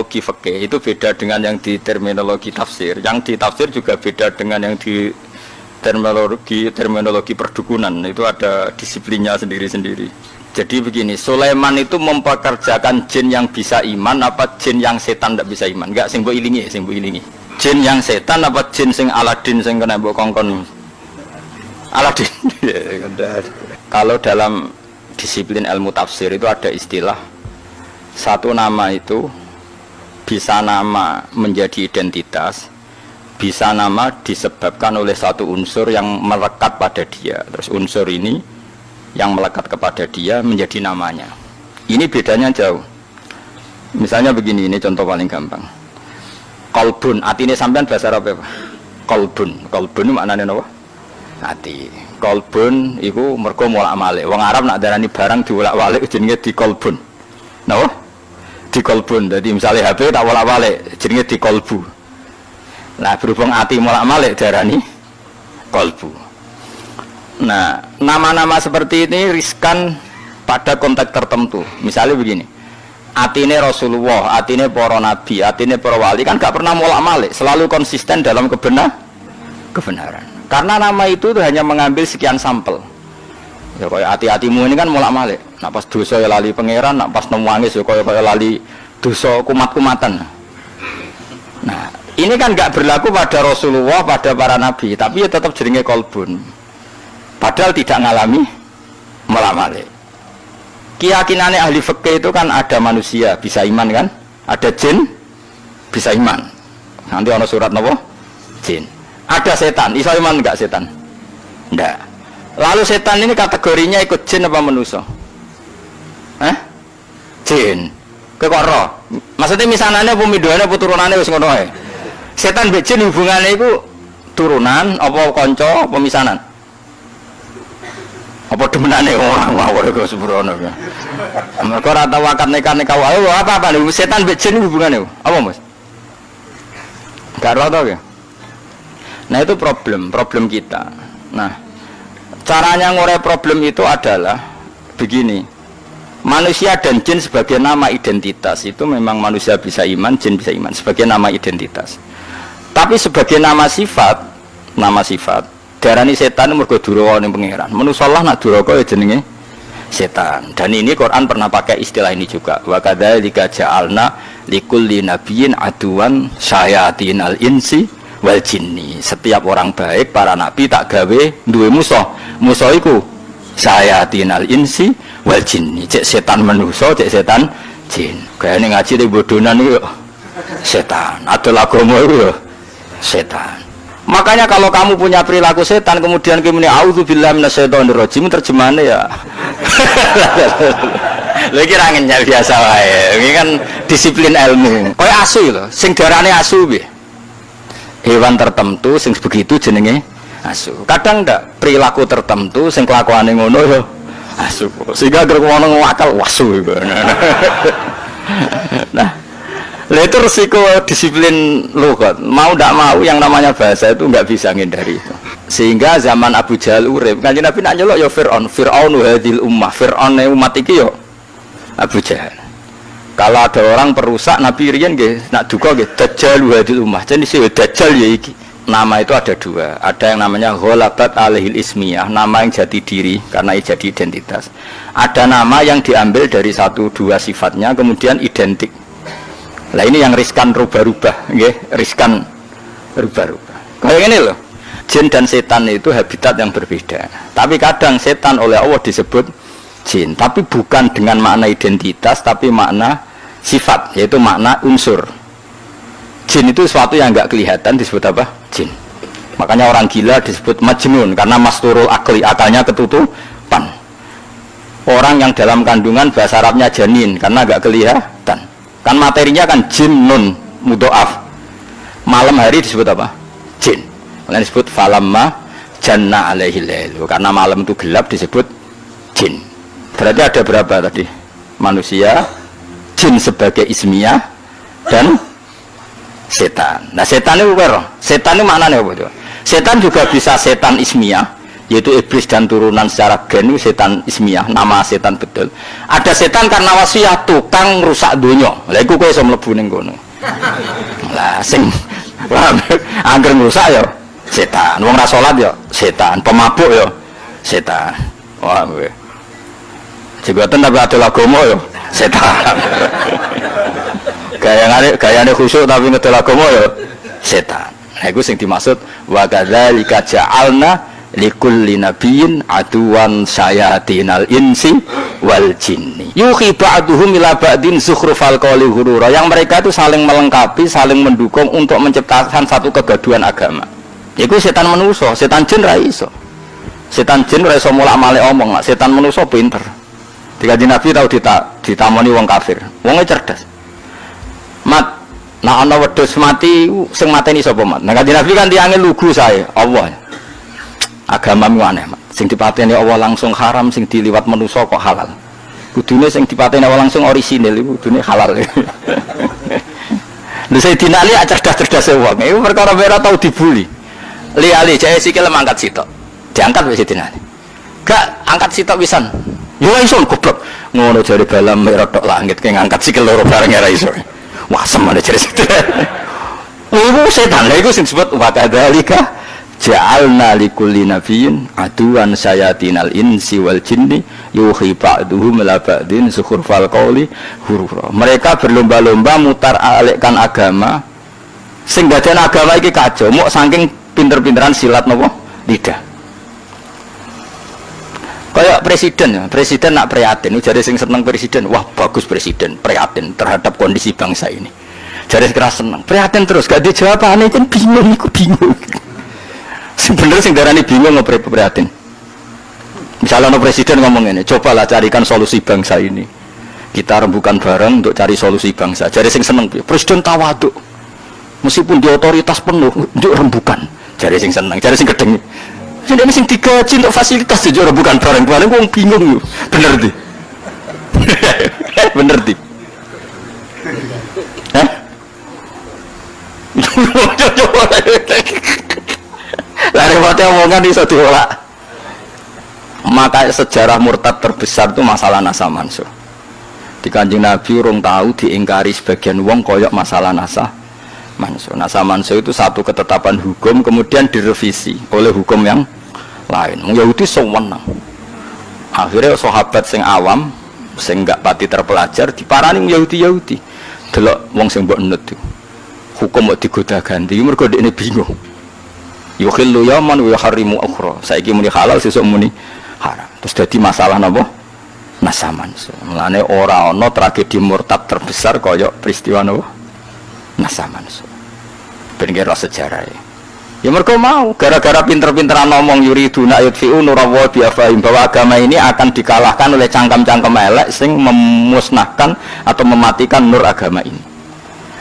terminologi fikih itu beda dengan yang di terminologi tafsir. Yang di tafsir juga beda dengan yang di terminologi perdukunan. Itu ada disiplinnya sendiri-sendiri. Jadi begini, Sulaiman itu mempekerjakan jin yang bisa iman apa jin yang setan tidak bisa iman? Enggak, sing mbok ilingi, sing mbok ilingi. Jin yang setan apa jin sing Aladin sing kena mbok kongkon? Aladin. Kalau dalam disiplin ilmu tafsir itu ada istilah satu nama itu bisa nama menjadi identitas, bisa nama disebabkan oleh satu unsur yang melekat pada dia. Terus unsur ini yang melekat kepada dia menjadi namanya. Ini bedanya jauh. Misalnya begini, ini contoh paling gampang. Kolbun, artinya sampean bahasa Arab apa? Kolbun, kolbun maknanya apa? Hati. Kolbun itu mergo molak-malik. Wong Arab nak darani barang diwolak-walik jenenge di kolbun. Napa? Di kolbun. Jadi misalnya HP tak wolak-walik jenenge di kolbu. Nah, berhubung ati molak-malik darani kolbu. Nah, nama-nama seperti ini riskan pada konteks tertentu. Misalnya begini. Atine Rasulullah, atine para nabi, atine para wali kan gak pernah molak-malik, selalu konsisten dalam kebenaran. Karena nama itu hanya mengambil sekian sampel. Ya kayak hati-hatimu ini kan molak-malik. Nak pas dosa ya lali pangeran, nak pas nangis ya kayak lali dosa kumat-kumatan. Nah, ini kan enggak berlaku pada Rasulullah, pada para nabi, tapi ya tetap jenenge kolbun. Padahal tidak ngalami molak-malik. Keyakinannya ahli fikih itu kan ada manusia bisa iman kan? Ada jin bisa iman. Nanti ada surat napa? Jin. Ada setan, iso iman enggak setan? Enggak. Lalu setan ini kategorinya ikut jin apa manusia? Jin. Kekoro. Maksudnya misanane apa midhoane apa turunane wis ngono ae. Setan mbek jin hubungane iku turunan apa kanca apa misanan? Apa demenane orang mawon kok sembrono ya. Mergo ora tau akad nikah wae apa setan mbek jin hubungane apa Mas? Gak ora tau ya. Nah itu problem kita. Nah, caranya ngore problem itu adalah begini. Manusia dan jin sebagai nama identitas itu memang manusia bisa iman, jin bisa iman sebagai nama identitas. Tapi sebagai nama sifat darani setan mergo duraka ning pangeran. Manusa Allah nak duraka ya jenenge setan. Dan ini Quran pernah pakai istilah ini juga. Wa kadzalika ja'alna likulli nabiyyin aduwan syayatinal insi wal jinni. Setiap orang baik para nabi tak gawe duwe musuh. Musuh iku syayatinal insi wal jinni. Cek setan manusa, cek setan jin. Gayane ngaji te bodonan iku setan. Adol agama iku setan. Makanya kalau kamu punya perilaku setan kemudian kemudian auzubillahi minasyaitonir rajim terjemahannya ya. Lha iki ra ngenyal biasa wae. Iki kan disiplin ilmu. Kayak asu lho, sing darane asu piye? Hewan tertentu sing begitu jenenge asu. Kadang ndak perilaku tertentu sing kelakuane ngono ya asu. Sehingga gara ngono ngakal wasu iku. Nah, itu resiko disiplin lughat. Mau tidak mau yang namanya bahasa itu nggak bisa menghindari itu. Sehingga zaman Abu Jahal urip, Kanjeng Nabi nak nyelok ya Fir'aun hadil ummah. Fir'aun umat iki ya Abu Jahal. Kalau ada orang perusak Nabi riyen nggih nak duka nggih Dajjal hadil ummah. Jadi si Dajjal ya iki. Nama itu ada dua. Ada yang namanya ghalabat alaihil ismiyah, nama yang jati diri karena jadi identitas. Ada nama yang diambil dari satu dua sifatnya kemudian identik. Lah ini yang riskan rubah-rubah, nggih, riskan rubah-rubah. Kayak gini loh, jin dan setan itu habitat yang berbeda. Tapi kadang setan oleh Allah disebut jin, tapi bukan dengan makna identitas, tapi makna sifat, yaitu makna unsur. Jin itu sesuatu yang enggak kelihatan disebut apa? Jin. Makanya orang gila disebut majnun karena masturul akli, akalnya ketutupan. Orang yang dalam kandungan bahasa Arabnya janin karena enggak kelihatan. Kan materinya kan jin nun mudhoaf. Malam hari disebut apa? Jin. Lain disebut falamma janna alaihil lailu. Karena malam itu gelap disebut jin. Berarti ada berapa tadi? Manusia, jin sebagai ismiyah dan setan. Nah, setan itu apa? Setan itu maknanya apa itu? Setan juga bisa setan ismiyah yaitu iblis dan turunan secara gen setan ismiyah, nama setan betul. Ada setan karena wasiat tukang rusak dunia. Lah iku kowe iso mlebu ning kono. Lah sing angger rusak ya setan, wong ra salat ya setan, pemabuk ya setan. Wah kowe. Jebatan tapi ada agama ya setan. Gayane khusyuk tapi ngedol agama ya setan. Nah iku sing dimaksud wa kadzalika ja'alna likulli nabiyyin aduwan sayatinal insi wal jinni yuhi ba'duhum ila ba'din zukhrufal qawli ghurura, yang mereka itu saling melengkapi, saling mendukung untuk menciptakan satu kegaduhan agama. Iku setan manusa, setan jin ra iso. Setan jin ra iso mulak-malik omong, setan manusa pinter. Dikaji Nabi tau ditamoni wong kafir, wonge cerdas. Mat, nah ana wedhus mati sing mateni sapa mat? Nah kanjeng Nabi kan tiange lugu sae, Allah. Agamamu aneh, mat. Sing dipateni Allah langsung haram, sing diliwat manusa kok halal. Kudune sing dipateni Allah langsung orisinil iku kudune halal. Lha Sayyidina Ali cerdas-cerdas wong. Iku perkara ora tau dibuli. Li jae sikil mangkat sitok. Diangkat wis Sayyidina Ali. Gak angkat sitok pisan. Yo iso goblok. Ngono jare balam mek rodok langit ke ngangkat sikil loro bareng ora iso. Wah semane jare situ. Oh setan lha iku sing disebut wa kadzalika ja'alna likulli nabiyyin aduwan sayatinal insi wal jinni yuhi ba'duhum ila ba'din zukhrufal qawli ghurura. Mereka berlomba-lomba mutar alikkan agama sing daden agama iki kacau mok saking pinter-pinteran silat napa lidah. Kayak presiden ya, presiden nak prihatin, jadi sing seneng presiden, wah bagus presiden, prihatin terhadap kondisi bangsa ini. Jadi keras seneng, prihatin terus, gak ada jawabannya kan bingung, aku bingung. Sebenarnya sing darani bingung ngobrol prihatin. Misalnya no presiden ngomong ini, cobalah carikan solusi bangsa ini. Kita rembukan bareng untuk cari solusi bangsa. Jadi sing seneng, presiden tawaduk, meskipun di otoritas penuh untuk rembukan. Jadi sing seneng, jadi sing gedeng. Ini sing digaji untuk fasilitas itu bukan bareng-bareng, wong bingung yuk. Bener di. Bener di. Hah? Lari mati omongan iso diolak. Maka sejarah murtad terbesar itu masalah nasa mansuh. Di Kanjeng Nabi urung tahu diingkari sebagian wong koyok masalah nasa mansuh. Nasa mansuh itu satu ketetapan hukum kemudian direvisi oleh hukum yang lain. Yahudi sewenang. Akhirnya sahabat sing awam, sing enggak pati terpelajar diparani Yahudi. Delok wong sing mbok nut iku. Hukum kok digoda ganti, mergo dekne bingung. Yukhillu yaman wa yuharrimu ukhra. Saiki muni halal sesuk muni haram. Terus dadi masalah napa? Nasaman. Mulane ora ana tragedi murtad terbesar kaya peristiwa napa? Nasaman. Ben kira sejarah. Ya mereka mau, gara-gara pinter-pinteran ngomong yuriduna yudfi'u nurallahi biafahim, bahwa agama ini akan dikalahkan oleh cangkem-cangkem elek sing memusnahkan atau mematikan nur agama ini.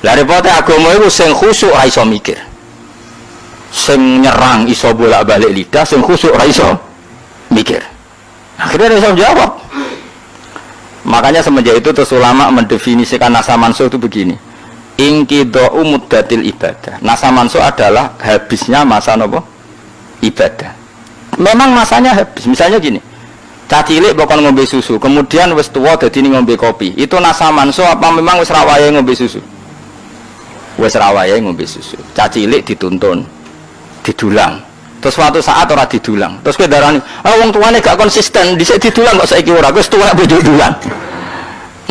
Lah repote agama itu sing khusyuk ra iso mikir. Sing nyerang iso bolak-balik lidah, sing khusyuk ra iso mikir. Akhirnya iso jawab. Makanya semenjak itu terus ulama mendefinisikan nasa mansuh itu begini. Inqidha'u muddatil ibadah. Nasa mansuh adalah habisnya masa nopo ibadah. Memang masanya habis. Misalnya gini, cah cilik bakal ngombe susu, kemudian wis tuwa dadi ngombe kopi. Itu nasa mansuh apa memang wis rawaye ngombe susu? Wis rawaye ngombe susu. Cah cilik dituntun, didulang. Terus suatu saat ora didulang. Terus kowe darani, "Ah wong tuane gak konsisten, dhisik didulang kok saiki ora." Wis tuwa bojo dulang.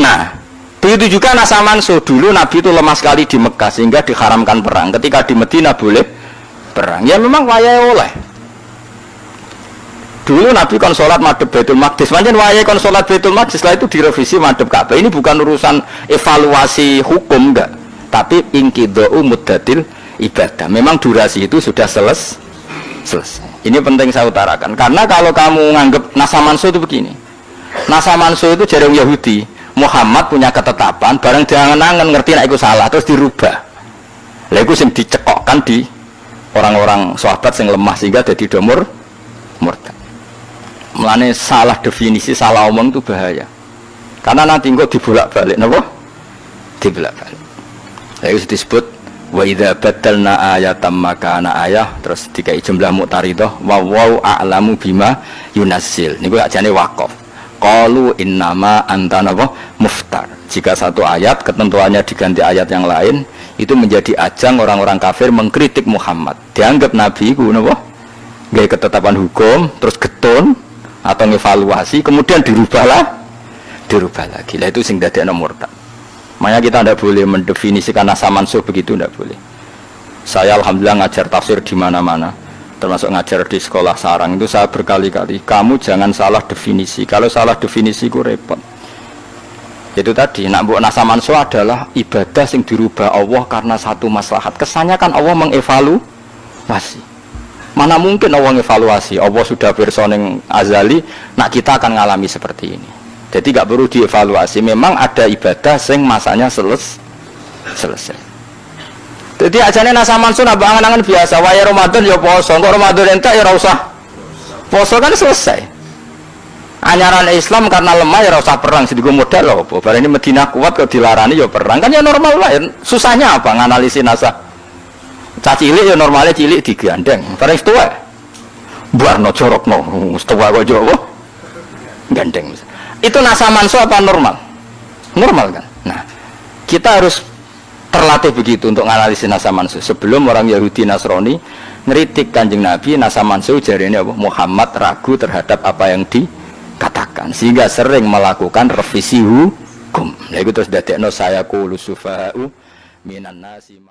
Nah, begitu juga nasa mansuh. Dulu Nabi itu lemah sekali di Mekah sehingga diharamkan perang. Ketika di Medina boleh perang. Ya memang wayahe oleh. Dulu Nabi kon salat madhep Baitul Maqdis. Pancen wayahe kon salat Baitul Maqdis, setelah itu direvisi madhep Ka'bah. Ini bukan urusan evaluasi hukum enggak, tapi inqidha'u muddatil ibadah. Memang durasi itu sudah selesai. Ini penting saya utarakan. Karena kalau kamu nganggap nasa mansuh itu begini. Nasa mansuh itu jarang Yahudi. Muhammad punya ketetapan, barang jangan-jangan ngerti nek iku salah terus dirubah. Lha iku sing dicekokkan di orang-orang sahabat sing lemah sehingga jadi murtad. Mulane salah definisi, salah omong itu bahaya. Karena nanti engko dibolak-balik napa? Dibolak-balik. Lha iku disebut Wa idza badalna ayatan makana ayah, terus dikai jumlah muqtaridah wa wau a'lamu bima yunazzil. Niku ajane waqaf. Qalu innama anta muftar. Jika satu ayat ketentuannya diganti ayat yang lain, itu menjadi ajang orang-orang kafir mengkritik Muhammad. Dianggap nabi ku napa? Gawe ketetapan hukum terus getun atau ngevaluasi kemudian dirubah lagi. Lah itu sing dadekno murtad. Makanya kita tidak boleh mendefinisikan asa mansuh begitu, tidak boleh. Saya alhamdulillah ngajar tafsir di mana-mana, termasuk ngajar di sekolah sarang itu saya berkali-kali, kamu jangan salah definisi. Kalau salah definisi itu repot. Itu tadi, nak mbok nasa mansuh adalah ibadah yang dirubah Allah karena satu maslahat. Kesannya kan Allah mengevaluasi. Mana mungkin Allah mengevaluasi? Allah sudah bersoning azali, nak kita akan ngalami seperti ini. Jadi gak perlu dievaluasi. Memang ada ibadah sing masanya selesai. Jadi ajane nasa mansuh nambah angan-angan biasa. Waya Ramadan ya poso, kok Ramadan entek ya ora usah poso kan selesai. Anyaran Islam karena lemah ya ora usah perang, sedigo modal lho apa. Bar ini Madinah kuat kok dilarani ya perang. Kan ya normal lah. Susahnya apa nganalisis nasa. Cah cilik ya normalnya cilik digandeng. Bareng tuwa. Buarno jorokno, tuwa kok jowo. Gandeng. Itu nasa mansuh apa normal? Normal kan? Nah, kita harus terlatih begitu untuk menganalisis nasa mansuh. Sebelum orang Yahudi Nasrani ngeritik Kanjeng Nabi, nasa mansuh jarine apa? Muhammad ragu terhadap apa yang dikatakan, sehingga sering melakukan revisi hukum. Nah, itu terus dadekno saya qulu sufa'u minan nasi